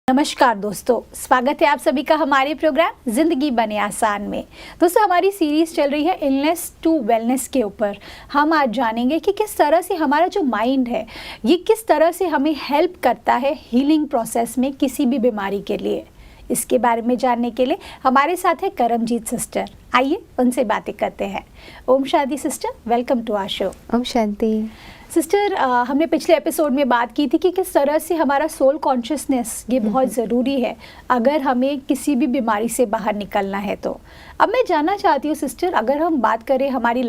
नमस्कार दोस्तों, स्वागत है आप सभी का हमारे प्रोग्राम जिंदगी बने आसान में। दोस्तों, हमारी सीरीज चल रही है इलनेस टू वेलनेस के ऊपर। हम आज जानेंगे कि किस तरह से हमारा जो माइंड है ये किस तरह से हमें हेल्प करता है हीलिंग प्रोसेस में किसी भी बीमारी के लिए। इसके बारे में जानने के लिए हमारे साथ है करमजीत सिस्टर। आइए उनसे बातें करते हैं। ओम शांति sister, welcome to our show. ओम शांति सिस्टर, हमने पिछले एपिसोड में बात की थी कि किस तरह से हमारा सोल कॉन्शियसनेस ये बहुत ज़रूरी है अगर हमें किसी भी बीमारी से बाहर निकलना है। तो अब मैं जानना चाहती हूँ सिस्टर, अगर हम बात करें हमारी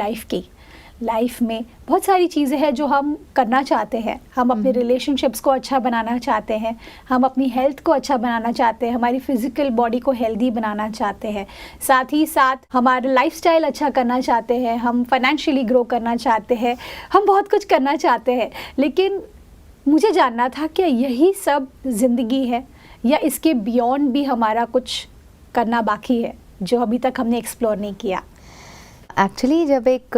लाइफ में बहुत सारी चीज़ें हैं जो हम करना चाहते हैं। हम अपने रिलेशनशिप्स को अच्छा बनाना चाहते हैं, हम अपनी हेल्थ को अच्छा बनाना चाहते हैं, हमारी फिजिकल बॉडी को हेल्दी बनाना चाहते हैं, साथ ही साथ हमारा लाइफस्टाइल अच्छा करना चाहते हैं, हम फाइनेंशियली ग्रो करना चाहते हैं, हम बहुत कुछ करना चाहते हैं। लेकिन मुझे जानना था कि यही सब ज़िंदगी है या इसके बियॉन्ड भी हमारा कुछ करना बाकी है जो अभी तक हमने एक्सप्लोर नहीं किया। एक्चुअली जब एक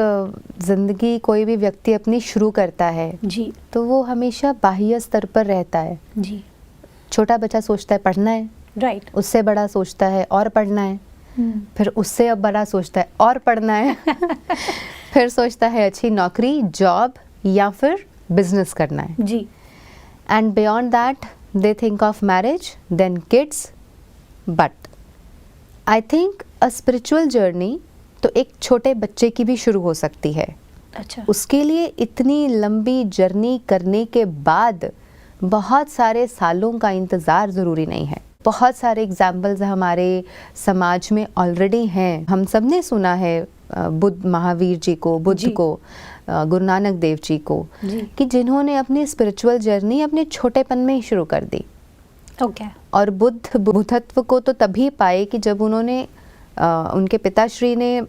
ज़िंदगी कोई भी व्यक्ति अपनी शुरू करता है जी, तो वो हमेशा बाह्य स्तर पर रहता है। जी, छोटा बच्चा सोचता है पढ़ना है, राइट। उससे बड़ा सोचता है और पढ़ना है, फिर उससे अब बड़ा सोचता है और पढ़ना है फिर सोचता है अच्छी नौकरी, जॉब या फिर बिजनेस करना है। जी, and beyond that they think of marriage, then kids. But I think a spiritual journey तो एक छोटे बच्चे की भी शुरू हो सकती है। अच्छा। उसके लिए इतनी लंबी जर्नी करने के बाद बहुत सारे सालों का इंतज़ार ज़रूरी नहीं है। बहुत सारे एग्जाम्पल्स हमारे समाज में ऑलरेडी हैं। हम सब ने सुना है बुद्ध महावीर जी को, बुद्ध को, गुरु नानक देव जी को, कि जिन्होंने अपनी स्पिरिचुअल जर्नी अपने छोटेपन में ही शुरू कर दी। ओके। और बुद्धत्व को तो तभी पाए कि जब उन्होंने उनके पिताश्री ने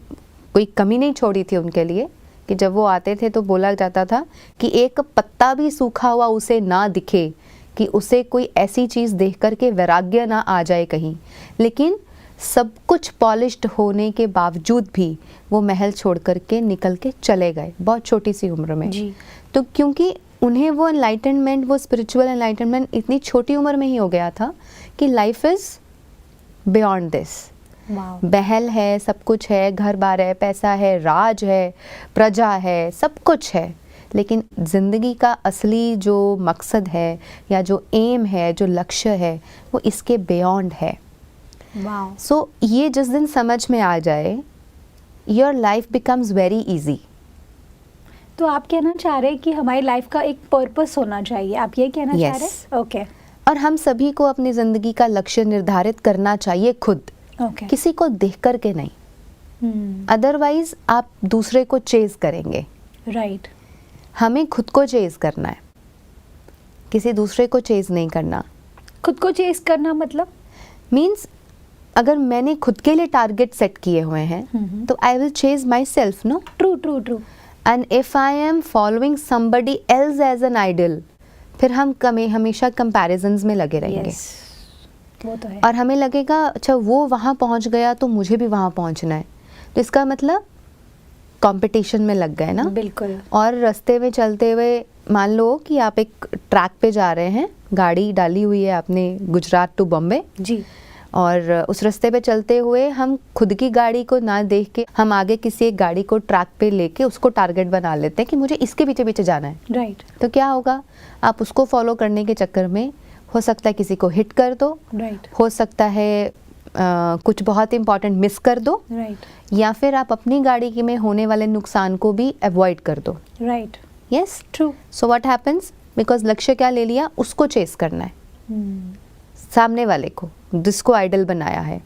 कोई कमी नहीं छोड़ी थी उनके लिए, कि जब वो आते थे तो बोला जाता था कि एक पत्ता भी सूखा हुआ उसे ना दिखे, कि उसे कोई ऐसी चीज़ देख कर के वैराग्य ना आ जाए कहीं। लेकिन सब कुछ पॉलिश्ड होने के बावजूद भी वो महल छोड़ कर के निकल के चले गए बहुत छोटी सी उम्र में। जी। तो क्योंकि उन्हें वो एनलाइटनमेंट, वो स्पिरिचुअल एनलाइटनमेंट इतनी छोटी उम्र में ही हो गया था कि लाइफ इज़ बियॉन्ड दिस। महल है, सब कुछ है, घर बार है, पैसा है, राज है, प्रजा है, सब कुछ है, लेकिन ज़िंदगी का असली जो मकसद है या जो एम है, जो लक्ष्य है, वो इसके बियॉन्ड है। सो ये जिस दिन समझ में आ जाए, your life becomes very easy. तो आप कहना चाह रहे हैं कि हमारी लाइफ का एक पर्पस होना चाहिए, आप ये कहना चाह रहे हैं? ओके। और हम सभी को अपनी ज़िंदगी का लक्ष्य निर्धारित करना चाहिए खुद, किसी को देख कर के नहीं। अदरवाइज आप दूसरे को चेज करेंगे। राइट। हमें खुद को चेज करना है, किसी दूसरे को चेज नहीं करना। खुद को चेज करना मतलब मीन्स अगर मैंने खुद के लिए टारगेट सेट किए हुए हैं तो I will chase myself. No, true true true. And if I am following somebody else as an idol, फिर हम हमेशा कंपैरिजन्स में लगे रहेंगे। वो तो है। और हमें लगेगा अच्छा वो वहाँ पहुँच गया तो मुझे भी वहाँ पहुँचना है, तो इसका मतलब कंपटीशन में लग गए ना। बिल्कुल। और रास्ते में चलते हुए मान लो कि आप एक ट्रैक पे जा रहे हैं, गाड़ी डाली हुई है आपने गुजरात टू बॉम्बे जी, और उस रास्ते पे चलते हुए हम खुद की गाड़ी को ना देख के हम आगे किसी एक गाड़ी को ट्रैक पे लेके उसको टारगेट बना लेते हैं कि मुझे इसके पीछे पीछे जाना है। राइट। तो क्या होगा, आप उसको फॉलो करने के चक्कर में हो सकता है किसी को हिट कर दो, राइट। हो सकता है कुछ बहुत इंपॉर्टेंट मिस कर दो, राइट। या फिर आप अपनी गाड़ी में होने वाले नुकसान को भी अवॉइड कर दो। Right. Yes, true. So what happens, because लक्ष्य क्या ले लिया, उसको चेस करना है, सामने वाले को जिसको आइडल बनाया है।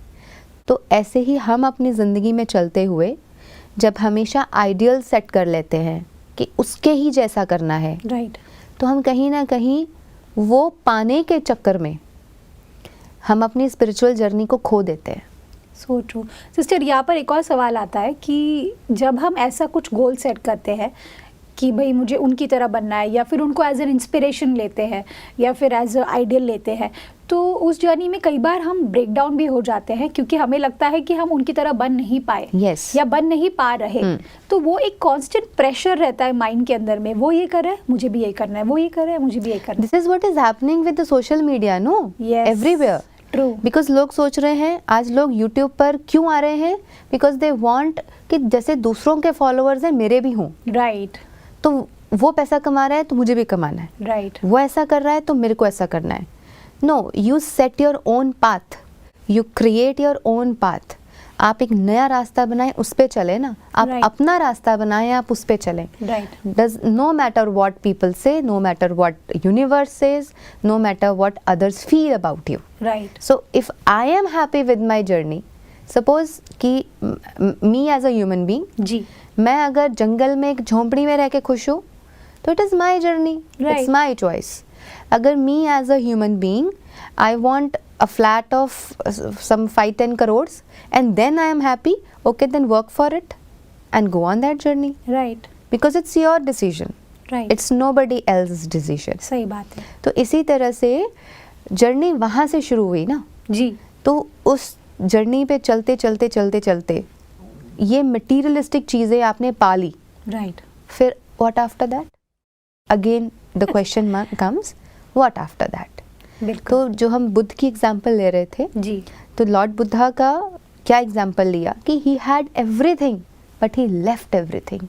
तो ऐसे ही हम अपनी ज़िंदगी में चलते हुए जब हमेशा आइडियल सेट कर लेते हैं कि उसके ही जैसा करना है, राइट, तो हम कहीं ना कहीं वो पाने के चक्कर में हम अपनी स्पिरिचुअल जर्नी को खो देते हैं। So true. सिस्टर, यहाँ पर एक और सवाल आता है कि जब हम ऐसा कुछ गोल सेट करते हैं कि भाई मुझे उनकी तरह बनना है, या फिर उनको एज एन इंस्पिरेशन लेते हैं या फिर एज अ आइडियल लेते हैं, तो उस जर्नी में कई बार हम ब्रेक डाउन भी हो जाते हैं क्योंकि हमें लगता है कि हम उनकी तरह बन नहीं पाए Yes. या बन नहीं पा रहे। तो वो एक कांस्टेंट प्रेशर रहता है माइंड के अंदर में, वो ये कर रहा है मुझे भी यही करना है, वो ये कर रहा है मुझे भी यही करना this is what is happening with the social media, no, Yes. Everywhere. True. Because लोग सोच रहे हैं, आज लोग यूट्यूब पर क्यों आ रहे हैं, बिकॉज दे वांट कि जैसे दूसरों के फॉलोअर्स हैं मेरे भी हों। राइट तो वो पैसा कमा रहा है तो मुझे भी कमाना है, राइट वो ऐसा कर रहा है तो मेरे को ऐसा करना है। No, you set your own path, you create your own path. आप एक नया रास्ता बनाएं, उस पे चले ना, आप Right. अपना रास्ता बनाएं, आप उस पे चलें। Right Does no matter what people say, no matter what universe says, no matter what others feel about you. Right So if I am happy with my journey, suppose कि me as a human being, जी मैं अगर जंगल में एक झोंपड़ी में रह के खुश हूँ तो it is my journey, Right. it's my choice. अगर me as a human being, I want a flat of some 5-10 crores and then I am happy, okay, then work for it and go on that journey right because it's your decision, right it's nobody else's decision. सही बात है। तो इसी तरह से journey वहाँ से शुरू हुई ना, जी तो उस जर्नी पे चलते चलते चलते चलते ये मटीरियलिस्टिक चीज़ें आपने पाली, राइट फिर what after that, again the question comes, what after that. बिल्कुल तो जो हम बुद्ध की एग्जांपल ले रहे थे, जी तो लॉर्ड बुद्धा का क्या एग्जांपल लिया कि he had everything but he left everything,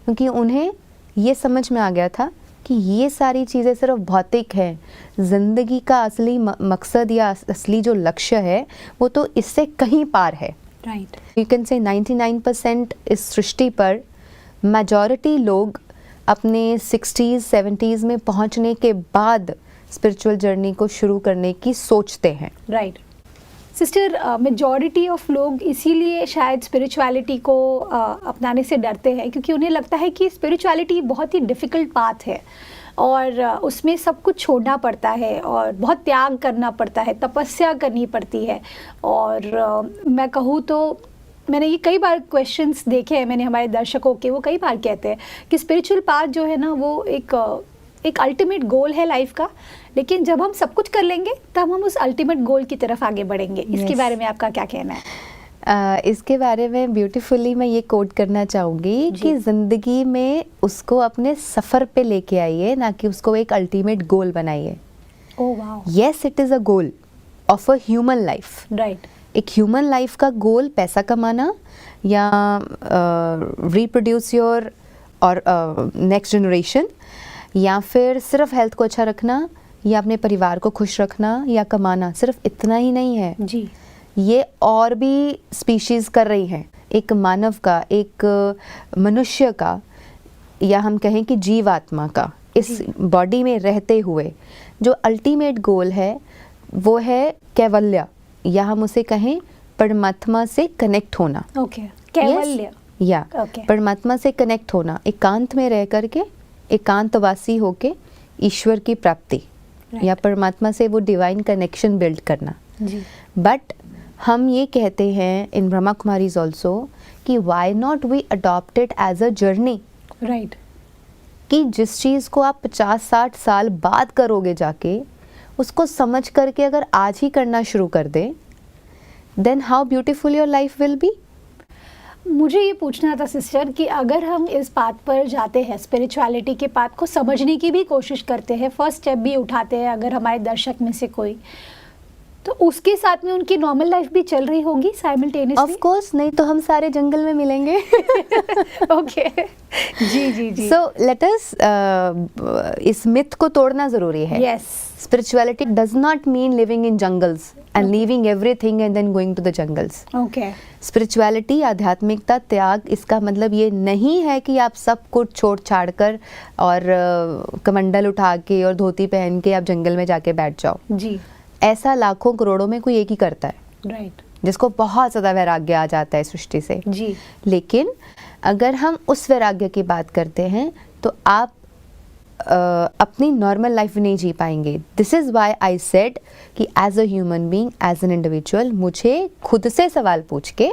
क्योंकि उन्हें ये समझ में आ गया था कि ये सारी चीज़ें सिर्फ भौतिक हैं, ज़िंदगी का असली मकसद या असली जो लक्ष्य है वो तो इससे कहीं पार है। राइट यू कैन से 99% इस सृष्टि पर मेजॉरिटी लोग अपने 60s 70s में पहुंचने के बाद स्पिरिचुअल जर्नी को शुरू करने की सोचते हैं। राइट सिस्टर, मेजॉरिटी ऑफ लोग इसीलिए शायद स्पिरिचुअलिटी को अपनाने से डरते हैं क्योंकि उन्हें लगता है कि स्पिरिचुअलिटी बहुत ही डिफ़िकल्ट पाथ है और उसमें सब कुछ छोड़ना पड़ता है और बहुत त्याग करना पड़ता है, तपस्या करनी पड़ती है। और मैं कहूँ तो मैंने ये कई बार क्वेश्चंस देखे हैं, मैंने हमारे दर्शकों के, वो कई बार कहते हैं कि स्पिरिचुअल पाथ जो है ना वो एक अल्टीमेट गोल है लाइफ का, लेकिन जब हम सब कुछ कर लेंगे तब हम उस अल्टीमेट गोल की तरफ आगे बढ़ेंगे। इसके Yes. बारे में आपका क्या कहना है? इसके बारे में ब्यूटीफुली मैं ये कोट करना चाहूँगी कि ज़िंदगी में उसको अपने सफ़र पे लेके आइए, ना कि उसको एक अल्टीमेट गोल बनाइए। Oh wow, yes, it is a goal of a human life. Right एक ह्यूमन लाइफ का गोल पैसा कमाना या रिप्रोड्यूस योर और नेक्स्ट जनरेशन, या फिर सिर्फ हेल्थ को अच्छा रखना या अपने परिवार को खुश रखना या कमाना, सिर्फ इतना ही नहीं है जी। ये और भी स्पीशीज़ कर रही हैं। एक मानव का, एक मनुष्य का, या हम कहें कि जीवात्मा का, इस बॉडी में रहते हुए जो अल्टीमेट गोल है वो है कैवल्य, या हम उसे कहें परमात्मा से कनेक्ट होना। ओके, कैवल्य। या Okay. परमात्मा से कनेक्ट होना, एकांत में रह करके, एकांतवासी होके ईश्वर की प्राप्ति या परमात्मा से वो डिवाइन कनेक्शन बिल्ड करना। जी बट हम ये कहते हैं इन ब्रह्मा कुमारीज ऑल्सो कि why not we adopt it as a journey, right कि जिस चीज़ को आप 50-60 साल बाद करोगे जाके, उसको समझ करके अगर आज ही करना शुरू कर दें, then how beautiful your life will be. मुझे ये पूछना था सिस्टर कि अगर हम इस पाथ पर जाते हैं, स्पिरिचुअलिटी के पाथ को समझने की भी कोशिश करते हैं, फर्स्ट स्टेप भी उठाते हैं, अगर हमारे दर्शक में से कोई, तो उसके साथ में उनकी नॉर्मल लाइफ भी चल रही होगी साइमल्टेनियसली? ऑफ कोर्स, नहीं तो हम सारे जंगल में मिलेंगे। ओके जी जी जी। सो लेट अस, इस मिथ को तोड़ना ज़रूरी है। Yes, Spirituality does not mean living in jungles and leaving everything and then going to the jungles. Okay spirituality, आध्यात्मिकता, त्याग, इसका मतलब ये नहीं है कि आप सब कुछ छोड़ छाड़ कर और कमंडल उठा के और धोती पहन के आप जंगल में जाके बैठ जाओ। जी, ऐसा लाखों करोड़ों में कोई एक ही करता है, राइट जिसको बहुत ज़्यादा वैराग्य आ जाता है सृष्टि से। जी, लेकिन अगर हम उस वैराग्य की बात करते हैं तो आप अपनी नॉर्मल लाइफ नहीं जी पाएंगे। This is why I said कि as a human being, as an individual, मुझे खुद से सवाल पूछ के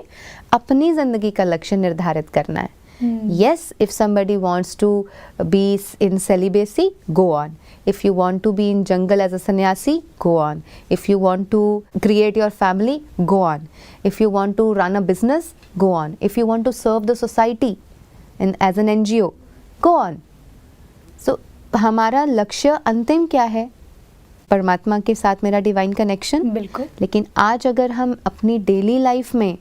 अपनी ज़िंदगी का लक्ष्य निर्धारित करना है। Yes, if somebody wants to be in celibacy, go on. If you want to be in jungle as a sannyasi, go on. If you want to create your family, go on. If you want to run a business, go on. If you want to serve the society and as an NGO, go on. So हमारा लक्ष्य अंतिम क्या है? परमात्मा के साथ मेरा divine connection. बिल्कुल। लेकिन आज अगर हम अपनी डेली लाइफ में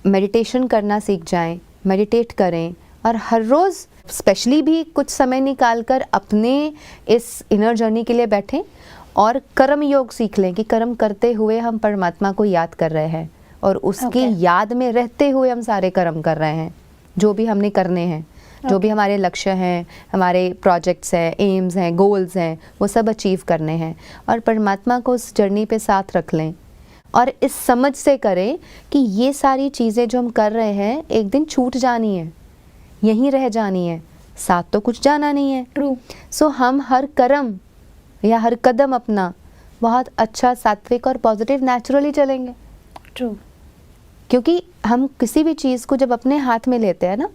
मेडिटेशन करना सीख जाएं, मेडिटेट करें और हर रोज़ स्पेशली भी कुछ समय निकाल कर अपने इस इनर जर्नी के लिए बैठें और कर्म योग सीख लें कि कर्म करते हुए हम परमात्मा को याद कर रहे हैं और उसकी याद में रहते हुए हम सारे कर्म कर रहे हैं जो भी हमने करने हैं, जो भी हमारे लक्ष्य हैं, हमारे प्रोजेक्ट्स हैं, एम्स हैं, गोल्स हैं, वो सब अचीव करने हैं और परमात्मा को उस जर्नी पे साथ रख लें और इस समझ से करें कि ये सारी चीज़ें जो हम कर रहे हैं एक दिन छूट जानी है, यहीं रह जानी है, साथ तो कुछ जाना नहीं है। ट्रू। सो हम हर कर्म या हर कदम अपना बहुत अच्छा, सात्विक और पॉजिटिव नेचुरली चलेंगे। ट्रू। क्योंकि हम किसी भी चीज़ को जब अपने हाथ में लेते हैं ना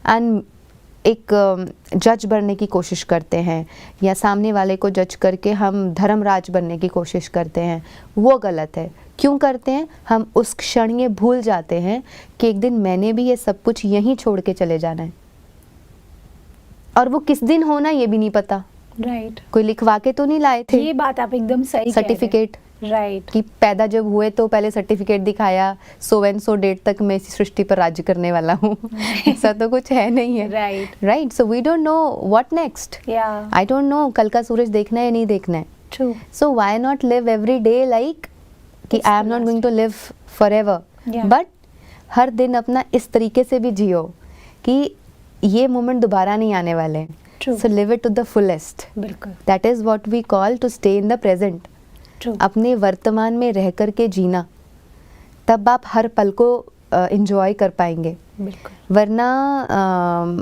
एंड एक जज बनने की कोशिश करते हैं या सामने वाले को जज करके हम धर्मराज बनने की कोशिश करते हैं, वो गलत है। क्यों करते हैं? हम उस क्षण ये भूल जाते हैं कि एक दिन मैंने भी ये सब कुछ यहीं छोड़ के चले जाना है और वो किस दिन होना ये भी नहीं पता। राइट। कोई लिखवा के तो नहीं लाए थे ये बात आप एकदम सही सर्टिफिकेट। राइट। कि पैदा जब हुए तो पहले सर्टिफिकेट दिखाया, सो एंड सो डेट तक मैं इस सृष्टि पर राज्य करने वाला हूँ। ऐसा तो कुछ है नहीं है। Right. Right. So we don't know what next. या आई डोंट नो कल का सूरज देखना है या नहीं देखना है। True. So why not live every day like कि I am not going to live forever, but हर दिन अपना इस तरीके से भी जियो कि ये मोमेंट दोबारा नहीं आने वाले हैं। True. So live it to the fullest. बिल्कुल। That is what we call to stay in the present. True. अपने वर्तमान में रह कर के जीना, तब आप हर पल को एंजॉय कर पाएंगे। बिल्कुल। वरना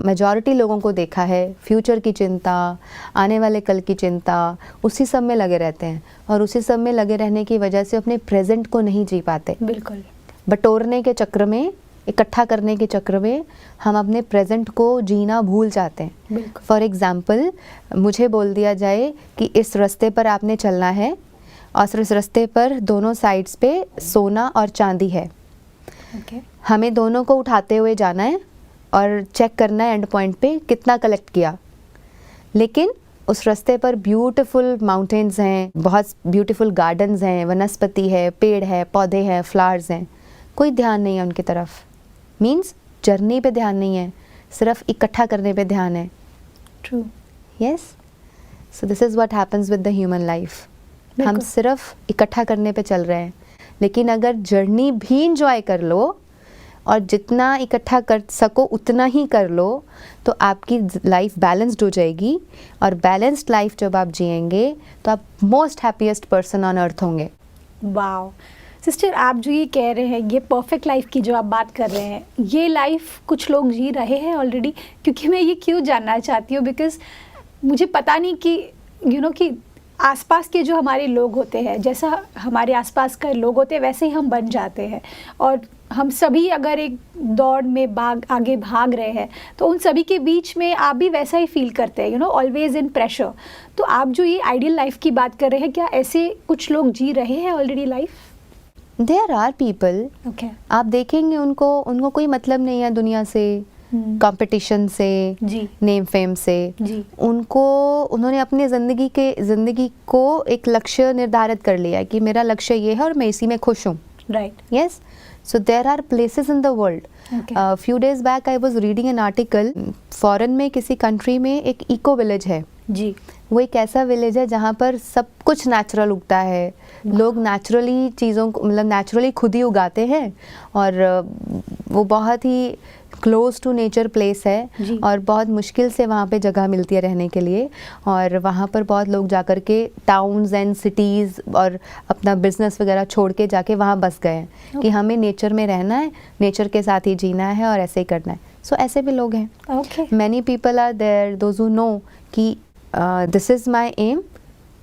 मेजॉरिटी लोगों को देखा है फ्यूचर की चिंता, आने वाले कल की चिंता, उसी सब में लगे रहते हैं और उसी सब में लगे रहने की वजह से अपने प्रेजेंट को नहीं जी पाते। बिल्कुल। बटोरने के चक्र में, इकट्ठा करने के चक्र में हम अपने प्रेजेंट को जीना भूल जाते हैं। बिल्कुल। फॉर एग्ज़ाम्पल, मुझे बोल दिया जाए कि इस रास्ते पर आपने चलना है और इस रास्ते पर दोनों साइड्स पे सोना और चांदी है। ओके। हमें दोनों को उठाते हुए जाना है और चेक करना है एंड पॉइंट पे कितना कलेक्ट किया। लेकिन उस रास्ते पर ब्यूटीफुल माउंटेन्स हैं, बहुत ब्यूटीफुल गार्डन्स हैं, वनस्पति है, पेड़ है, पौधे हैं, फ्लावर्स हैं, कोई ध्यान नहीं है उनकी तरफ। मीन्स जर्नी पे ध्यान नहीं है, सिर्फ इकट्ठा करने पे ध्यान है। True. Yes. So this is what happens with the human life. हम सिर्फ इकट्ठा करने पे चल रहे हैं, लेकिन अगर जर्नी भी इंजॉय कर लो और जितना इकट्ठा कर सको उतना ही कर लो तो आपकी लाइफ बैलेंस्ड हो जाएगी और बैलेंस्ड लाइफ जब आप जिएंगे तो आप most happiest person on earth होंगे। वाओ सिस्टर, आप जो ये कह रहे हैं, ये परफेक्ट लाइफ की जो आप बात कर रहे हैं, ये लाइफ कुछ लोग जी रहे हैं ऑलरेडी। क्योंकि मैं ये क्यों जानना चाहती हूँ, बिकॉज मुझे पता नहीं कि कि आसपास के जो हमारे लोग होते हैं, जैसा हमारे आसपास के लोग होते हैं वैसे ही हम बन जाते हैं। और हम सभी अगर एक दौड़ में आगे भाग रहे हैं तो उन सभी के बीच में आप भी वैसा ही फील करते हैं, ऑलवेज इन प्रेशर। तो आप जो ये आइडियल लाइफ की बात कर रहे हैं, क्या ऐसे कुछ लोग जी रहे हैं already life? There are people. Okay. आप देखेंगे उनको कोई मतलब नहीं है दुनिया से, कंपटीशन से, जी, नेम फेम से। जी। उन्होंने अपनी ज़िंदगी को एक लक्ष्य निर्धारित कर लिया है कि मेरा लक्ष्य ये है और मैं इसी में खुश हूँ। Right. Yes. So there are places in the world. Few days back I was reading an article, foreign में किसी कंट्री में एक इको विलेज है। जी। वो एक ऐसा विलेज है जहाँ पर सब कुछ नेचुरल उगता है, लोग नेचुरली चीज़ों को मतलब नेचुरली खुद ही उगाते हैं और वो बहुत ही क्लोज टू नेचर प्लेस है और बहुत मुश्किल से वहाँ पे जगह मिलती है रहने के लिए। और वहाँ पर बहुत लोग जाकर के टाउन्स एंड सिटीज़ और अपना बिजनेस वगैरह छोड़ के जाके वहाँ बस गए हैं कि हमें नेचर में रहना है, नेचर के साथ ही जीना है और ऐसे ही करना है। सो ऐसे भी लोग हैं। Many people are there those who know कि this is my aim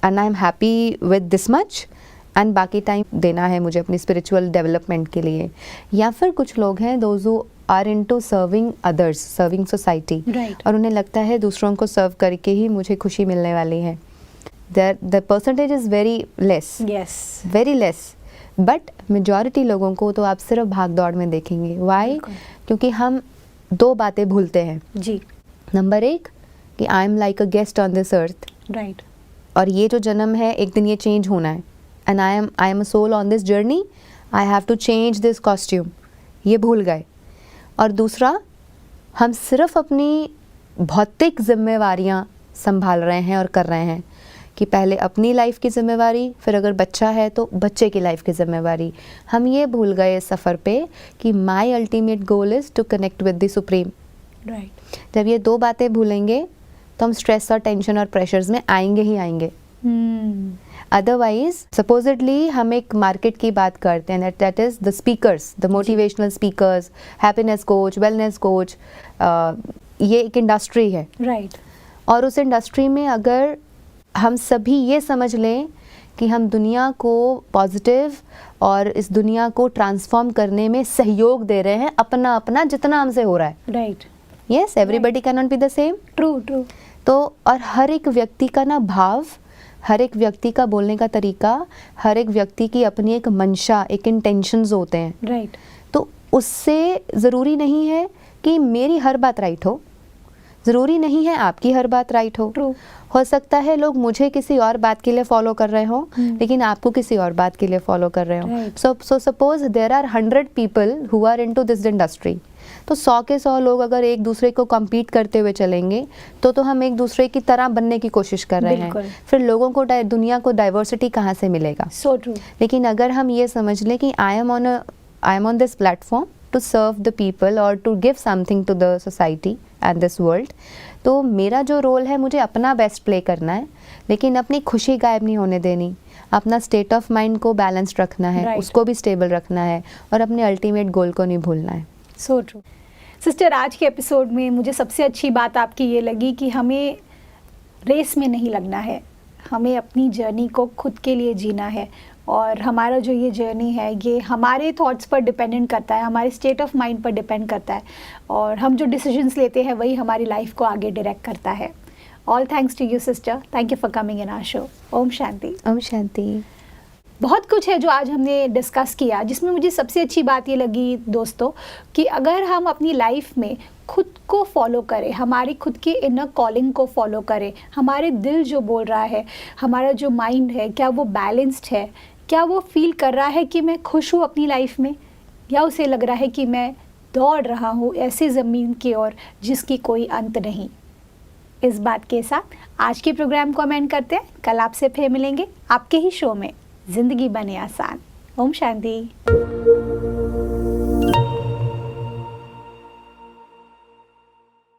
and I am happy with this much and बाकी टाइम देना है मुझे अपनी स्पिरिचुअल डेवलपमेंट के लिए। या फिर कुछ लोग हैं those who are into serving others, serving society, और उन्हें लगता है दूसरों को सर्व करके ही मुझे खुशी मिलने वाली है। the percentage is very less, yes, very less, but majority लोगों को तो आप सिर्फ भाग दौड़ में देखेंगे. वाई? बिल्कुल. क्योंकि हम दो बातें भूलते हैं. जी, नंबर एक कि I am like a guest on this earth, right, और ये जो जन्म है एक दिन ये चेंज होना है. And I am a soul on this journey, I have to change this costume. ये भूल गए. और दूसरा, हम सिर्फ अपनी भौतिक जिम्मेवारियां संभाल रहे हैं और कर रहे हैं कि पहले अपनी लाइफ की जिम्मेवारी, फिर अगर बच्चा है तो बच्चे की लाइफ की जिम्मेवारी. हम ये भूल गए इस सफ़र पे कि my ultimate goal is to connect with the supreme. Right. जब ये दो बातें भूलेंगे तो हम स्ट्रेस और टेंशन और प्रेशर्स में आएंगे ही आएंगे. अदरवाइज सपोजिटली हम एक मार्केट की बात करते हैं, that is the speakers, the motivational speakers, happiness coach, wellness coach. ये एक इंडस्ट्री है. राइट. और उस इंडस्ट्री में अगर हम सभी ये समझ लें कि हम दुनिया को पॉजिटिव और इस दुनिया को ट्रांसफॉर्म करने में सहयोग दे रहे हैं, अपना अपना जितना हमसे हो रहा है. Right. Yes, everybody can not be the same. True, true. तो और हर एक व्यक्ति का ना भाव, हर एक व्यक्ति का बोलने का तरीका, हर एक व्यक्ति की अपनी एक मंशा, एक इंटेंशंस होते हैं. राइट. तो उससे ज़रूरी नहीं है कि मेरी हर बात राइट हो, ज़रूरी नहीं है आपकी हर बात राइट हो. ट्रू. हो सकता है लोग मुझे किसी और बात के लिए फॉलो कर रहे हो, लेकिन आपको किसी और बात के लिए फॉलो कर रहे हो. Right. So suppose there are 100 people who are into this industry. तो 100 के 100 लोग अगर एक दूसरे को compete करते हुए चलेंगे तो हम एक दूसरे की तरह बनने की कोशिश कर रहे बिल्कुल. हैं. फिर लोगों को दुनिया को डाइवर्सिटी कहाँ से मिलेगा? So true. लेकिन अगर हम ये समझ लें कि I am on this platform to serve the people और to give something to the society and this world, तो मेरा जो रोल है, मुझे अपना बेस्ट प्ले करना है, लेकिन अपनी खुशी गायब नहीं होने देनी. अपना स्टेट ऑफ माइंड को बैलेंस्ड रखना है. Right. उसको भी स्टेबल रखना है और अपने अल्टीमेट गोल को नहीं भूलना है. So true. सिस्टर, आज के एपिसोड में मुझे सबसे अच्छी बात आपकी ये लगी कि हमें रेस में नहीं लगना है, हमें अपनी जर्नी को खुद के लिए जीना है. और हमारा जो ये जर्नी है ये हमारे थॉट्स पर डिपेंडेंट करता है, हमारे स्टेट ऑफ माइंड पर डिपेंड करता है, और हम जो डिसीजंस लेते हैं वही हमारी लाइफ को आगे डायरेक्ट करता है. All thanks to you sister. Thank you for coming in our show. ओम शांति. ओम शांति. बहुत कुछ है जो आज हमने डिस्कस किया, जिसमें मुझे सबसे अच्छी बात ये लगी दोस्तों कि अगर हम अपनी लाइफ में खुद को फॉलो करें, हमारी खुद की इनर कॉलिंग को फॉलो करें, हमारे दिल जो बोल रहा है, हमारा जो माइंड है, क्या वो बैलेंस्ड है, क्या वो फील कर रहा है कि मैं खुश हूँ अपनी लाइफ में, या उसे लग रहा है कि मैं दौड़ रहा हूँ ऐसी ज़मीन की ओर जिसकी कोई अंत नहीं. इस बात के साथ आज के प्रोग्राम को हम एंड करते हैं. कल आपसे फिर मिलेंगे आपके ही शो में ज़िंदगी बने आसान. ओम शांति.